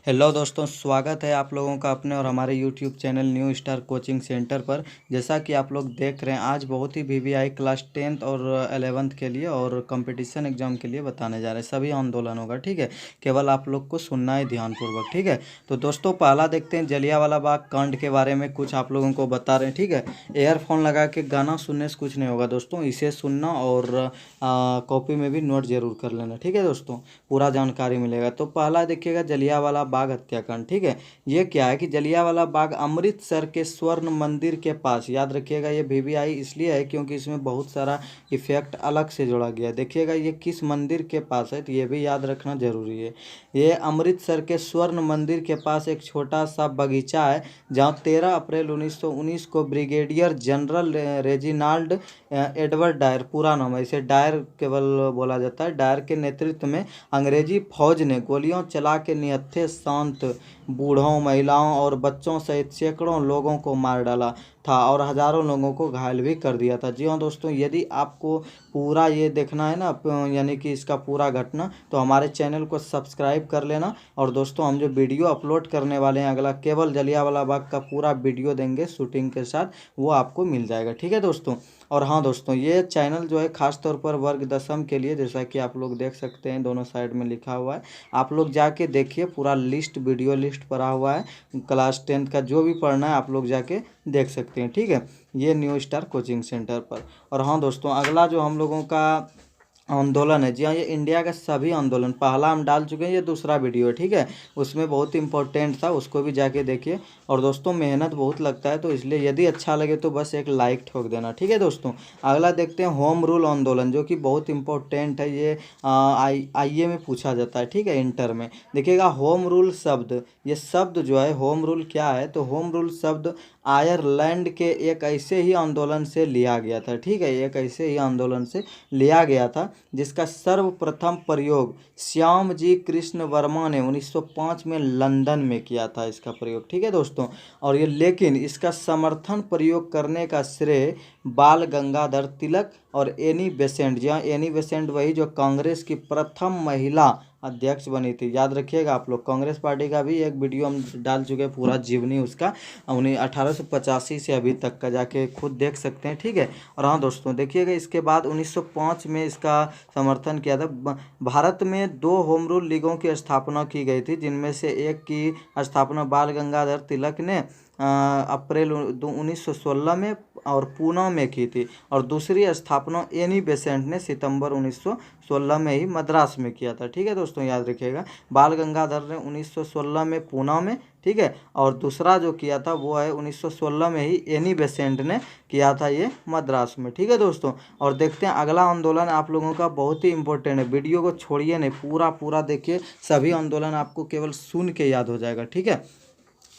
Hello दोस्तों, स्वागत है आप लोगों का अपने और हमारे YouTube channel new star coaching centre पर। जैसा कि आप लोग देख रहे हैं, आज बहुत ही वीवीआई क्लास 10th और 11th के लिए और कंपटीशन एग्जाम के लिए बताने जा रहे हैं। सभी आंदोलन होगा, ठीक है। केवल आप लोग को सुनना है ध्यानपूर्वक, ठीक है। तो दोस्तों, पहला देखते हैं जलियांवाला बाग कांड के बारे में कुछ आप लोगों को बता रहे हैं, ठीक है। एयरफोन लगा के गाना सुनने से कुछ नहीं होगा दोस्तों, इसे सुनना और कॉपी में भी नोट जरूर कर लेना, ठीक है दोस्तों। पूरा जानकारी मिलेगा। तो पहला देखिएगा जलियांवाला बाग हत्याकांड, ठीक है। ये क्या है कि जलियांवाला बाग अमृतसर के स्वर्ण मंदिर के पास, याद रखिएगा ये वीवीआई इसलिए है क्योंकि इसमें बहुत सारा इफेक्ट अलग से जोड़ा गया है। देखिएगा ये किस मंदिर के पास है, तो ये भी याद रखना जरूरी है। ये अमृतसर के स्वर्ण मंदिर के पास एक छोटा सा बगीचा है, जहाँ 13 अप्रैल 1919 को brigadier general Reginald Edward Dyer, पूरा नाम है, इसे डायर केवल बोला जाता है, डायर के नेतृत्व में अंग्रेजी फौज ने गोलियों चला के निहत्थे शांत बूढ़ों, महिलाओं और बच्चों सहित सैकड़ों लोगों को मार डाला था और हजारों लोगों को घायल भी कर दिया था। जी हाँ दोस्तों, यदि आपको पूरा ये देखना है ना, यानी कि इसका पूरा घटना, तो हमारे चैनल को सब्सक्राइब कर लेना। और दोस्तों, हम जो वीडियो अपलोड करने वाले हैं अगला, केवल जलियांवाला बाग का पूरा वीडियो देंगे शूटिंग के साथ, वो आपको मिल जाएगा, ठीक है दोस्तों। और हाँ दोस्तों, ये चैनल जो है खास तौर पर वर्ग दसम के लिए, जैसा कि आप लोग देख सकते हैं दोनों साइड में लिखा हुआ है, आप लोग जाके देखिए, पूरा लिस्ट, वीडियो लिस्ट पड़ा हुआ है। क्लास 10th का जो भी पढ़ना है आप लोग जाके देख सकते हैं, ठीक है, ये न्यू स्टार कोचिंग सेंटर पर। और हाँ दोस्तों, अगला जो हम लोगों का आंदोलन है, जी हाँ, ये इंडिया का सभी आंदोलन, पहला हम डाल चुके हैं, ये दूसरा वीडियो है, ठीक है। उसमें बहुत इंपॉर्टेंट था, उसको भी जाके देखिए। और दोस्तों, मेहनत बहुत लगता है, तो इसलिए यदि अच्छा लगे तो बस एक लाइक ठोक देना, ठीक है दोस्तों। अगला देखते हैं होम रूल आंदोलन, जो कि बहुत इंपॉर्टेंट है। ये आईए में पूछा जाता है, ठीक है, इंटर में। देखिएगा होम रूल शब्द, ये शब्द जो है होम रूल क्या है, तो होम रूल शब्द आयरलैंड के एक ऐसे ही आंदोलन से लिया गया था, ठीक है, एक ऐसे ही आंदोलन से लिया गया था जिसका सर्वप्रथम प्रयोग श्याम जी कृष्ण वर्मा ने 1905 में लंदन में किया था, इसका प्रयोग, ठीक है दोस्तों। और ये, लेकिन इसका समर्थन प्रयोग करने का श्रेय बाल गंगाधर तिलक और एनी बेसेंट, जहाँ एनी बेसेंट वही जो कांग्रेस की प्रथम महिला अध्यक्ष बनी थी, याद रखिएगा आप लोग। कांग्रेस पार्टी का भी एक वीडियो हम डाल चुके हैं, पूरा जीवनी उसका, उन्हें 1885 से अभी तक का, जाके खुद देख सकते हैं, ठीक है। और हाँ दोस्तों, देखिएगा इसके बाद 1905 में इसका समर्थन किया था। भारत में 2 होम रूल लीगों की स्थापना की गई थी, जिनमें से एक की स्थापना बाल गंगाधर तिलक ने अप्रैल 1916 में और पूना में की थी, और दूसरी स्थापना एनी बेसेंट ने सितंबर 1916 में ही मद्रास में किया था, ठीक है दोस्तों, याद रखिएगा। बाल गंगाधर ने 1916 में पूना में, ठीक है, और दूसरा जो किया था वो है 1916 में ही एनी बेसेंट ने किया था, ये मद्रास में, ठीक है दोस्तों। और देखते हैं अगला आंदोलन आप लोगों का बहुत ही इंपॉर्टेंट है, वीडियो को छोड़िए नहीं, पूरा पूरा देखिए, सभी आंदोलन आपको केवल सुन के याद हो जाएगा, ठीक है।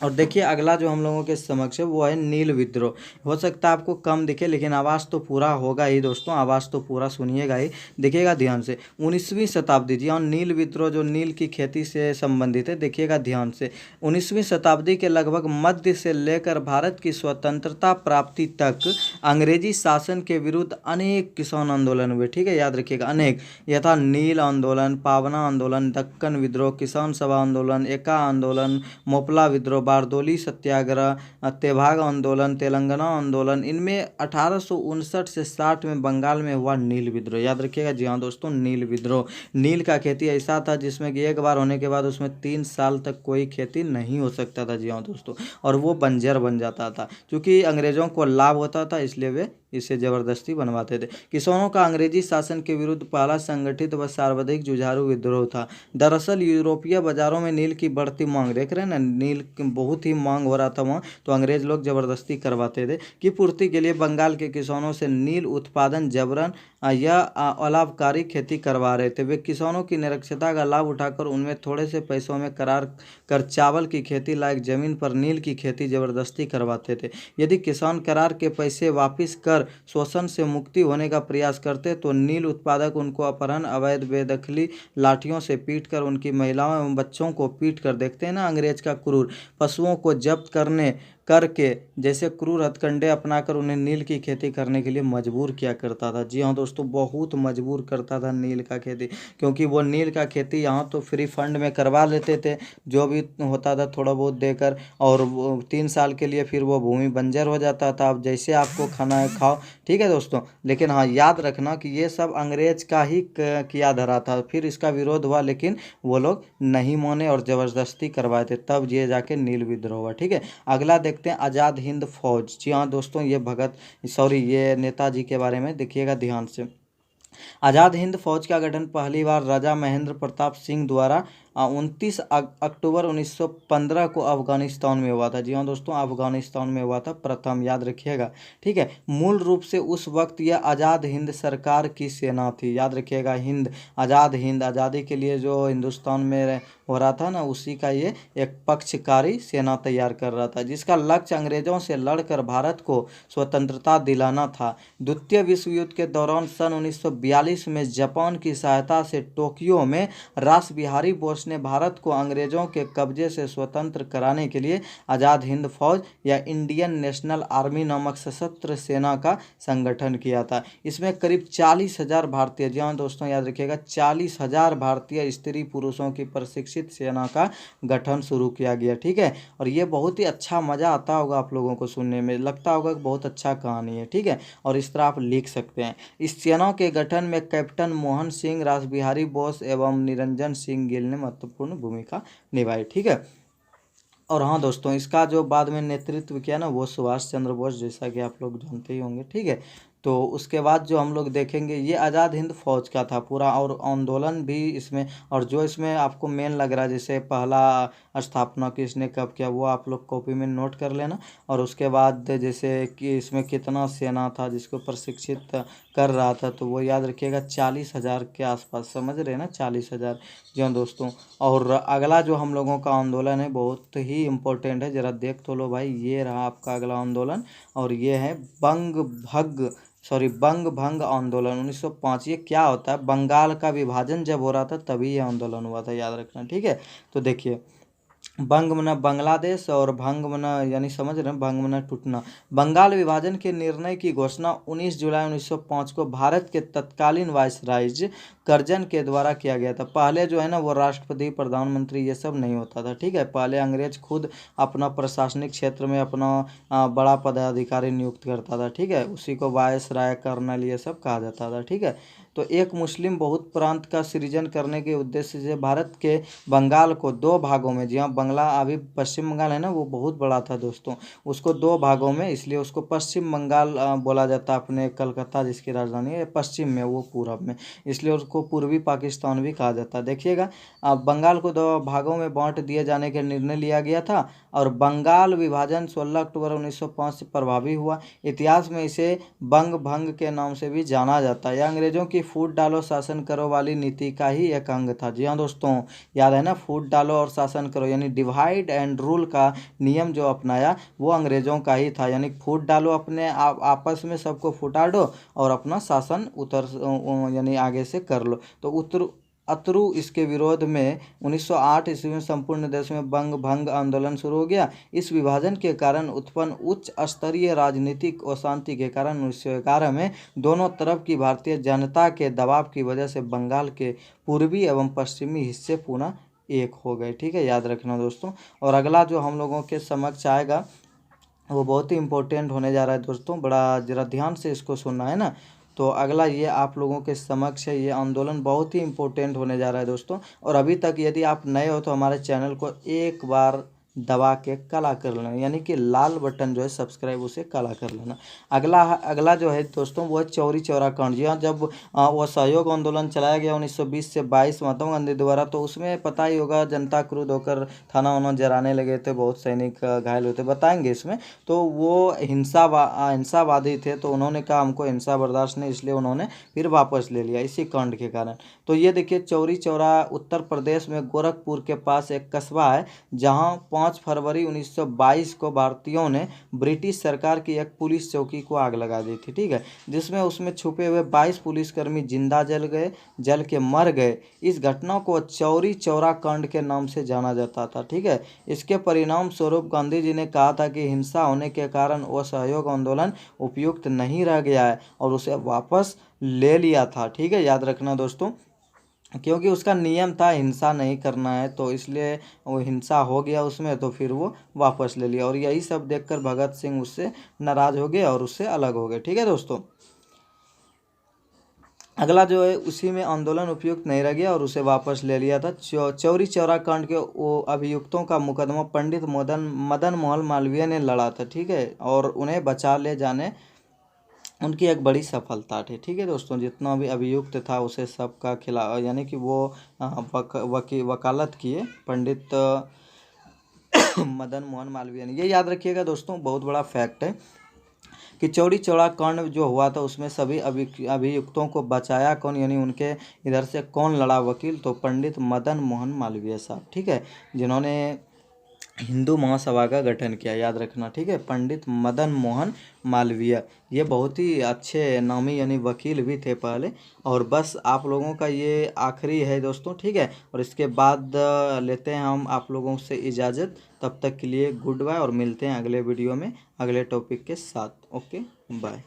और देखिए अगला जो हम लोगों के समक्ष है वो है नील विद्रोह। हो सकता है आपको कम दिखे, लेकिन आवाज़ तो पूरा होगा ही दोस्तों, आवाज़ तो पूरा सुनिएगा ही, देखिएगा ध्यान से। 19वीं शताब्दी, जी हाँ, नील विद्रोह जो नील की खेती से संबंधित है, देखिएगा ध्यान से। 19वीं शताब्दी के लगभग मध्य से लेकर भारत की स्वतंत्रता प्राप्ति तक अंग्रेजी शासन के विरुद्ध अनेक किसान आंदोलन हुए, ठीक है, याद रखिएगा, अनेक। यथा नील आंदोलन, पावना आंदोलन, दक्कन विद्रोह, किसान सभा आंदोलन, एका आंदोलन, मोपला विद्रोह, बारदोली सत्याग्रह, तेभाग आंदोलन, तेलंगाना आंदोलन, इनमें 1859 से 60 में बंगाल में हुआ नील विद्रोह, याद रखिएगा। जी हाँ दोस्तों, नील विद्रोह, नील का खेती ऐसा था जिसमें कि एक बार होने के बाद उसमें 3 साल तक कोई खेती नहीं हो सकता था, जी हाँ दोस्तों, और वो बंजर बन जाता था। क्योंकि अंग्रेजों को लाभ होता था, इसलिए वे इसे जबरदस्ती बनवाते थे। किसानों का अंग्रेजी शासन के विरुद्ध पहला संगठित व सर्वाधिक जुझारू विद्रोह था। दरअसल यूरोपीय बाजारों में नील की बढ़ती मांग, देख रहे हैं ना, नील की बहुत ही मांग हो रहा था वहाँ, तो अंग्रेज लोग जबरदस्ती करवाते थे की पूर्ति के लिए बंगाल के किसानों से नील उत्पादन जबरन या अलाभकारी खेती करवा रहे थे। वे किसानों की निरक्षरता का लाभ उठाकर उनमें थोड़े से पैसों में करार कर चावल की खेती लायक जमीन पर नील की खेती जबरदस्ती करवाते थे। यदि किसान करार के पैसे वापस कर शोषण से मुक्ति होने का प्रयास करते तो नील उत्पादक उनको अपहरण, अवैध बेदखली, लाठियों से पीटकर, उनकी महिलाओं एवं बच्चों को पीट कर, देखते हैं ना अंग्रेज का क्रूर, पशुओं को जब्त करने करके जैसे क्रूर हथकंडे अपनाकर उन्हें नील की खेती करने के लिए मजबूर किया करता था। जी हाँ दोस्तों, बहुत मजबूर करता था नील का खेती, क्योंकि वो नील का खेती यहाँ तो फ्री फंड में करवा लेते थे, जो भी होता था थोड़ा बहुत देकर, और वो 3 साल के लिए फिर वो भूमि बंजर हो जाता था। अब जैसे आपको खाना है खाओ, ठीक है दोस्तों। लेकिन हाँ, याद रखना कि ये सब अंग्रेज का ही किया धरा था। फिर इसका विरोध हुआ, लेकिन वो लोग नहीं माने और ज़बरदस्ती करवाए थे, तब ये जाके नील विद्रोह हुआ। ठीक है, अगला देखते हैं आज़ाद हिंद फौज। जी हाँ दोस्तों, ये ये नेताजी के बारे में देखिएगा ध्यान से। आज़ाद हिंद फौज का गठन पहली बार राजा महेंद्र प्रताप सिंह द्वारा 29 अक्टूबर 1915 को अफगानिस्तान में हुआ था। जी हाँ दोस्तों, अफगानिस्तान में हुआ था प्रथम, याद रखिएगा। ठीक है, मूल रूप से उस वक्त यह आज़ाद हिंद सरकार की सेना थी। याद रखिएगा, हिंद आज़ादी के लिए जो हिंदुस्तान में हो रहा था ना, उसी का ये एक पक्षकारी सेना तैयार कर रहा था, जिसका लक्ष्य अंग्रेजों से लड़कर भारत को स्वतंत्रता दिलाना था। द्वितीय विश्व युद्ध के दौरान सन 1942 में जापान की सहायता से टोक्यो में रास बिहारी बोस ने भारत को अंग्रेजों के कब्जे से स्वतंत्र कराने के लिए आज़ाद हिंद फौज या इंडियन नेशनल आर्मी नामक सशस्त्र सेना का संगठन किया था। इसमें करीब 40,000 भारतीय, जी हाँ दोस्तों याद रखिएगा, 40,000 भारतीय स्त्री पुरुषों की प्रशिक्षित सेना का गठन शुरू किया गया। ठीक है, और ये बहुत ही अच्छा, मज़ा आता होगा आप लोगों को सुनने में, लगता होगा कि बहुत अच्छा कहानी है। ठीक है, और इस तरह आप लिख सकते हैं। इस सेना के गठन में कैप्टन मोहन सिंह, रासबिहारी बोस एवं निरंजन सिंह गिल ने महत्वपूर्ण भूमिका निभाई। ठीक है, और हाँ दोस्तों, इसका जो बाद में नेतृत्व किया ना, वो सुभाष चंद्र बोस, जैसा कि आप लोग जानते ही होंगे। ठीक है, तो उसके बाद जो हम लोग देखेंगे, ये आज़ाद हिंद फौज का था पूरा, और आंदोलन भी इसमें, और जो इसमें आपको मेन लग रहा है, जैसे पहला स्थापना किसने कब किया, वो आप लोग कॉपी में नोट कर लेना। और उसके बाद जैसे कि इसमें कितना सेना था जिसको प्रशिक्षित कर रहा था, तो वो याद रखिएगा 40,000 के आसपास, समझ रहे हैं ना, 40,000। जी हाँ दोस्तों, और अगला जो हम लोगों का आंदोलन है बहुत ही इम्पोर्टेंट है, ज़रा देख तो लो भाई। ये रहा आपका अगला आंदोलन, और ये है बंग भंग आंदोलन 1905। ये क्या होता है, बंगाल का विभाजन जब हो रहा था तभी ये आंदोलन हुआ था, याद रखना। ठीक है, तो देखिए, बंग मना बांग्लादेश और भंग मना, यानी समझ रहे हैं, भंग मना टूटना। बंगाल विभाजन के निर्णय की घोषणा 19 जुलाई 1905 को भारत के तत्कालीन वायसराय कर्जन के द्वारा किया गया था। पहले जो है ना, वो राष्ट्रपति, प्रधानमंत्री, ये सब नहीं होता था। ठीक है, पहले अंग्रेज खुद अपना प्रशासनिक क्षेत्र में अपना बड़ा पदाधिकारी नियुक्त करता था। ठीक है, उसी को वायसराय, कर्नल, ये सब कहा जाता था। ठीक है, तो एक मुस्लिम बहुत प्रांत का सृजन करने के उद्देश्य से भारत के बंगाल को 2 भागों में, जी हाँ, बंगला अभी पश्चिम बंगाल है ना, वो बहुत बड़ा था दोस्तों, उसको 2 भागों में, इसलिए उसको पश्चिम बंगाल बोला जाता है। अपने कलकत्ता जिसकी राजधानी है, पश्चिम में, वो पूरब में, इसलिए उसको पूर्वी पाकिस्तान भी कहा जाता है। देखिएगा, बंगाल को 2 भागों में बांट दिए जाने का निर्णय लिया गया था, और बंगाल विभाजन 16 अक्टूबर 1905 से प्रभावी हुआ। इतिहास में इसे बंग भंग के नाम से भी जाना जाता है। यह अंग्रेजों की फूट डालो शासन करो वाली नीति का ही एक अंग था। जी हाँ दोस्तों, याद है ना, फूट डालो और शासन करो, यानी डिवाइड एंड रूल का नियम जो अपनाया, वो अंग्रेजों का ही था। यानी फूट डालो, अपने आपस में सबको फुटा दो, और अपना शासन यानी आगे से कर लो। तो अतरु इसके विरोध में 1908 ईस्वी में संपूर्ण देश में बंग भंग आंदोलन शुरू हो गया। इस विभाजन के कारण उत्पन्न उच्च स्तरीय राजनीतिक अशांति के कारण 1911 में दोनों तरफ की भारतीय जनता के दबाव की वजह से बंगाल के पूर्वी एवं पश्चिमी हिस्से पुनः एक हो गए। ठीक है, याद रखना दोस्तों। और अगला जो हम लोगों के समक्ष आएगा, वो बहुत ही इम्पोर्टेंट होने जा रहा है दोस्तों, बड़ा जरा ध्यान से इसको सुनना है ना। तो अगला ये आप लोगों के समक्ष है, ये आंदोलन बहुत ही इम्पोर्टेंट होने जा रहा है दोस्तों। और अभी तक यदि आप नए हो तो हमारे चैनल को एक बार दबा के काला कर लेना, यानी कि लाल बटन जो है सब्सक्राइब, उसे काला कर लेना। अगला जो है दोस्तों, वो है चौरी चौरा कांड। जी हाँ, जब वो सहयोग आंदोलन चलाया गया 1920 से 22 महात्मा गांधी द्वारा, तो उसमें पता ही होगा, जनता क्रुद्ध होकर थाना वाना जराने लगे थे, बहुत सैनिक घायल होते, बताएंगे इसमें। तो वो हिंसावादी थे, तो उन्होंने कहा हमको हिंसा बर्दाश्त नहीं, इसलिए उन्होंने फिर वापस ले लिया इसी कांड के कारण। तो ये देखिए, चौरी चौरा उत्तर प्रदेश में गोरखपुर के पास एक कस्बा है, जहाँ 5 5 फरवरी 1922 को भारतीयों ने ब्रिटिश सरकार की एक पुलिस चौकी को आग लगा दी थी, ठीक है, जिसमें उसमें छुपे हुए 22 पुलिसकर्मी जिंदा जल के मर गए। इस घटना को चौरी चौरा कांड के नाम से जाना जाता था, ठीक है। इसके परिणाम स्वरूप गांधी जी ने कहा था कि हिंसा होने के कारण असहयोग आंदोलन उपयुक्त नहीं रह गया है और उसे वापस ले लिया था, ठीक है, याद रखना दोस्तों, क्योंकि उसका नियम था हिंसा नहीं करना है, तो इसलिए वो हिंसा हो गया उसमें, तो फिर वो वापस ले लिया। और यही सब देखकर भगत सिंह उससे नाराज हो गए और उससे अलग हो गए, ठीक है दोस्तों। अगला जो है उसी में आंदोलन उपयुक्त नहीं रह गया और उसे वापस ले लिया था। चौरी चौरा कांड के वो अभियुक्तों का मुकदमा पंडित मदन मोहन मालवीय ने लड़ा था, ठीक है, और उन्हें बचा ले जाने उनकी एक बड़ी सफलता थी, ठीक है दोस्तों। जितना भी अभियुक्त था उसे सबका खिलाफ, यानी कि वो वकालत किए पंडित मदन मोहन मालवीय ने। ये याद रखिएगा दोस्तों, बहुत बड़ा फैक्ट है कि चौरी चौरा कांड जो हुआ था उसमें सभी अभियुक्तों को बचाया कौन, यानी उनके इधर से कौन लड़ा वकील, तो पंडित मदन मोहन मालवीय साहब, ठीक है, जिन्होंने हिंदू महासभा का गठन किया, याद रखना, ठीक है, पंडित मदन मोहन मालवीय। ये बहुत ही अच्छे नामी यानी वकील भी थे पहले। और बस आप लोगों का ये आखिरी है दोस्तों, ठीक है, और इसके बाद लेते हैं हम आप लोगों से इजाज़त। तब तक के लिए गुड बाय और मिलते हैं अगले वीडियो में अगले टॉपिक के साथ। Okay bye.